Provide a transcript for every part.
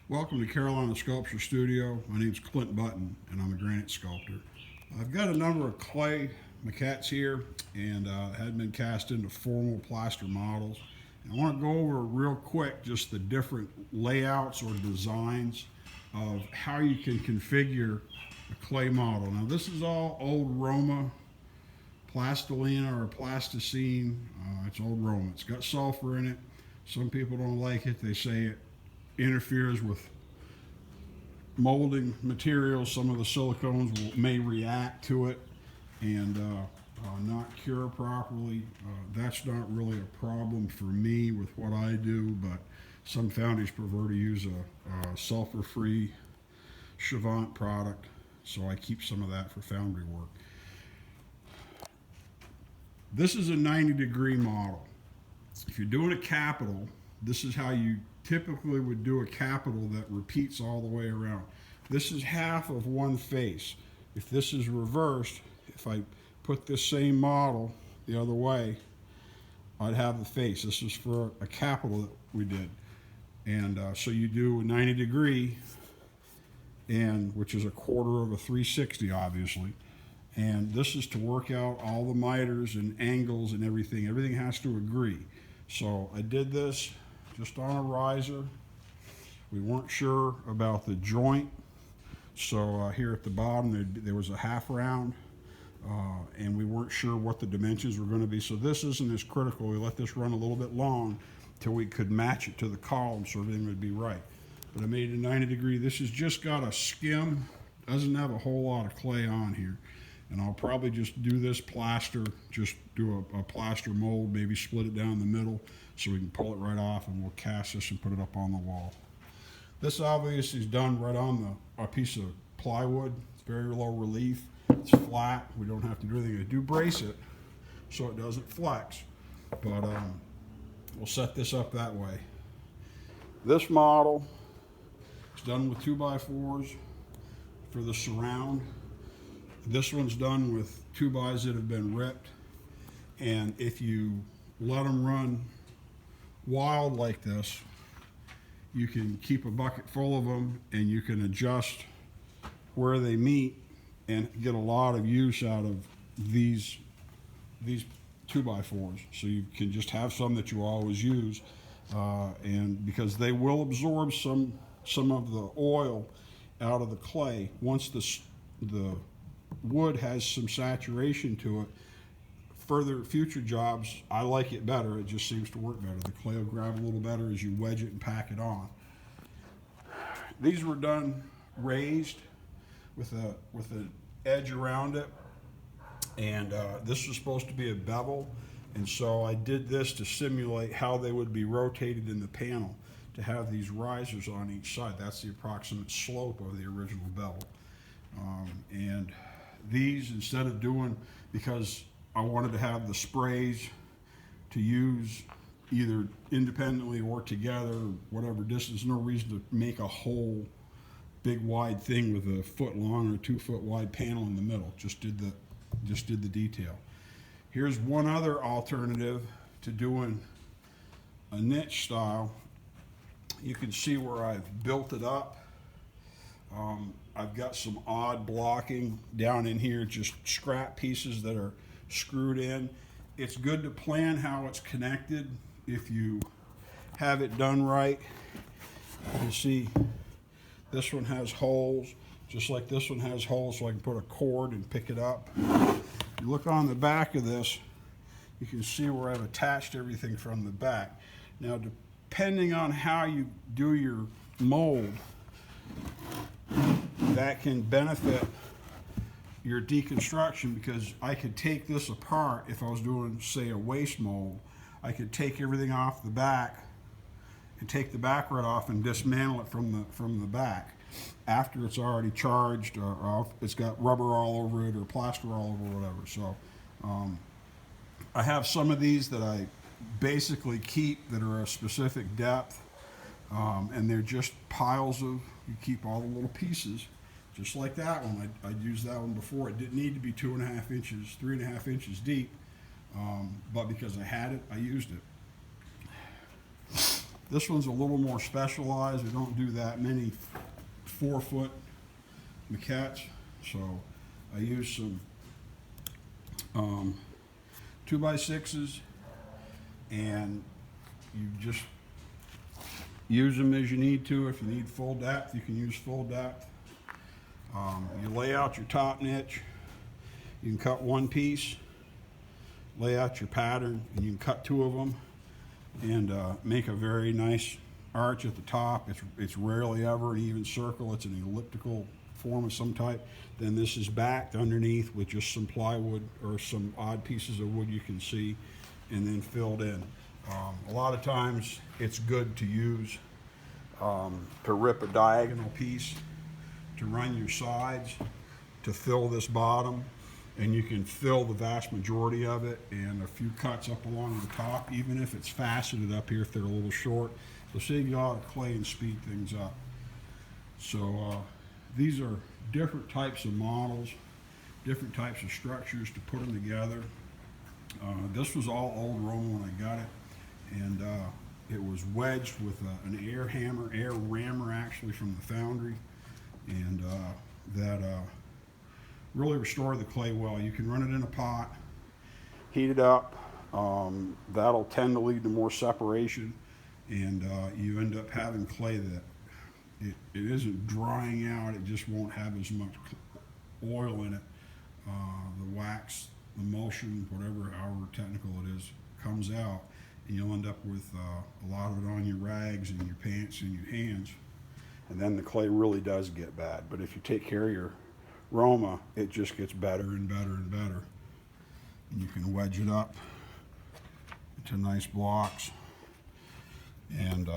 Welcome to Carolina Sculpture Studio. My name's Clint Button, and I'm a granite sculptor. I've got a number of clay maquettes here, and had been cast into formal plaster models. And I want to go over real quick just the different layouts or designs of how you can configure a clay model. Now, this is all old Roma plastilina or plasticine. It's old Roma. It's got sulfur in it. Some people don't like it. They say it interferes with molding materials. Some of the silicones may react to it and not cure properly. That's not really a problem for me with what I do, but some foundries prefer to use a sulfur-free Chavant product, so I keep some of that for foundry work. This is a 90-degree model. If you're doing a capital, this is how you typically would do a capital that repeats all the way around. This is half of one face. If this is reversed, if I put this same model the other way, I'd have the face. This is for a capital that we did. And so you do a 90-degree, and which is a quarter of a 360, obviously. And this is to work out all the miters and angles and everything. Everything has to agree. So I did this just on a riser. We weren't sure about the joint. So here at the bottom, there was a half round, and we weren't sure what the dimensions were going to be. So this isn't as critical. We let this run a little bit long till we could match it to the column so everything would be right. But I made it a 90-degree. This has just got a skim. Doesn't have a whole lot of clay on here. And I'll probably just do this plaster, just do a plaster mold, maybe split it down the middle so we can pull it right off, and we'll cast this and put it up on the wall. This obviously is done right on a piece of plywood. It's very low relief. It's flat. We don't have to do anything. I do brace it so it doesn't flex, but we'll set this up that way. This model is done with 2x4s for the surround. This one's done with 2x that have been ripped, and if you let them run wild like this, you can keep a bucket full of them and you can adjust where they meet and get a lot of use out of these 2x4s. So you can just have some that you always use, and because they will absorb some of the oil out of the clay once the wood has some saturation to it. Future jobs, I like it better. It just seems to work better. The clay will grab a little better as you wedge it and pack it on. These were done raised with an edge around it, and this was supposed to be a bevel, and so I did this to simulate how they would be rotated in the panel to have these risers on each side. That's the approximate slope of the original bevel. And these, instead of doing, because I wanted to have the sprays to use either independently or together, or whatever distance, no reason to make a whole big wide thing with a foot long or 2 foot wide panel in the middle. Just did the detail. Here's one other alternative to doing a niche style. You can see where I've built it up. I've got some odd blocking down in here, just scrap pieces that are screwed in. It's good to plan how it's connected if you have it done right. You can see this one has holes, just like this one has holes, so I can put a cord and pick it up. You look on the back of this, you can see where I've attached everything from the back. Now, depending on how you do your mold, that can benefit your deconstruction, because I could take this apart if I was doing, say, a waste mold. I could take everything off the back and take the back right off and dismantle it from the back after it's already charged, or it's got rubber all over it or plaster all over, whatever. So I have some of these that I basically keep that are a specific depth, and they're just piles of, you keep all the little pieces, just like that one. I'd used that one before. It didn't need to be 2.5 inches, 3.5 inches deep, but because I had it, I used it. This one's a little more specialized. We don't do that many 4-foot maquettes, so I use some 2x6s, and you just use them as you need to. If you need full depth, you can use full depth. You lay out your top niche. You can cut one piece, lay out your pattern, and you can cut 2 of them and make a very nice arch at the top. It's rarely ever an even circle. It's an elliptical form of some type. Then this is backed underneath with just some plywood or some odd pieces of wood you can see, and then filled in. A lot of times it's good to use to rip a diagonal piece to run your sides to fill this bottom, and you can fill the vast majority of it, and a few cuts up along the top, even if it's faceted up here if they're a little short. They'll save you a lot of clay and speed things up. So these are different types of models, different types of structures to put them together. This was all old Rome when I got it, and it was wedged with an air hammer, air rammer actually from the foundry, and that really restored the clay well. You can run it in a pot, heat it up. That'll tend to lead to more separation, and you end up having clay that it isn't drying out. It just won't have as much oil in it. The wax, the emulsion, whatever, however technical it is, comes out, and you'll end up with a lot of it on your rags and your pants and your hands, and then the clay really does get bad. But if you take care of your Roma, it just gets better and better and better. And you can wedge it up into nice blocks, and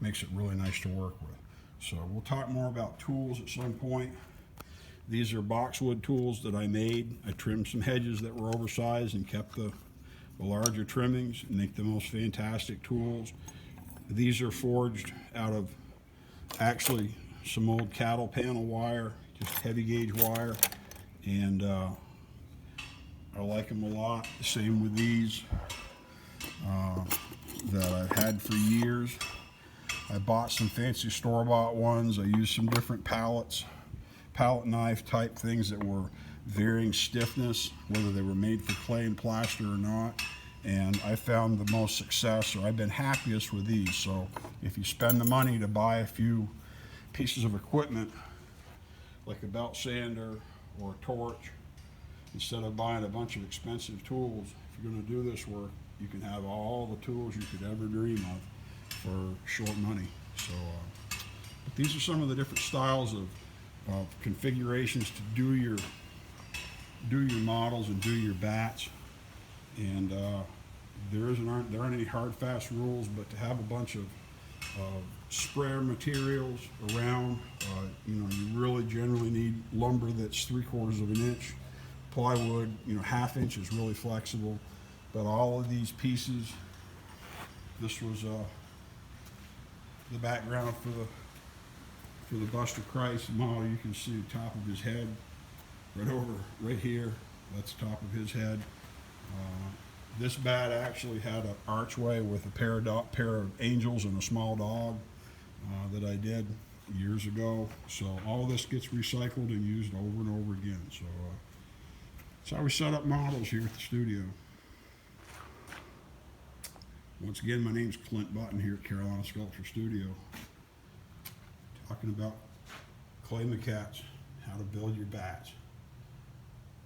makes it really nice to work with. So we'll talk more about tools at some point. These are boxwood tools that I made. I trimmed some hedges that were oversized and kept the larger trimmings, and make the most fantastic tools. These are forged out of actually some old cattle panel wire, just heavy gauge wire, and I like them a lot. Same with these that I've had for years. I bought some fancy store-bought ones. I used some different pallet knife type things that were varying stiffness, whether they were made for clay and plaster or not, and I found the most success, or I've been happiest with these. So if you spend the money to buy a few pieces of equipment like a belt sander or a torch, instead of buying a bunch of expensive tools, if you're going to do this work, you can have all the tools you could ever dream of for short money. So but these are some of the different styles of configurations to do your models and do your bats, and there aren't any hard fast rules, but to have a bunch of sprayer materials around, you really generally need lumber that's 3/4 of an inch. Plywood, 1/2 inch is really flexible. But all of these pieces, this was the background for the Buster Christ model. You can see the top of his head right here. That's the top of his head. This bat actually had an archway with a pair of angels and a small dog that I did years ago. So all this gets recycled and used over and over again. So that's how we set up models here at the studio. Once again, my name's Clint Button here at Carolina Sculpture Studio, talking about clay maquettes, how to build your bats.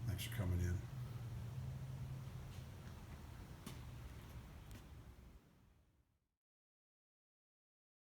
Thanks for coming in.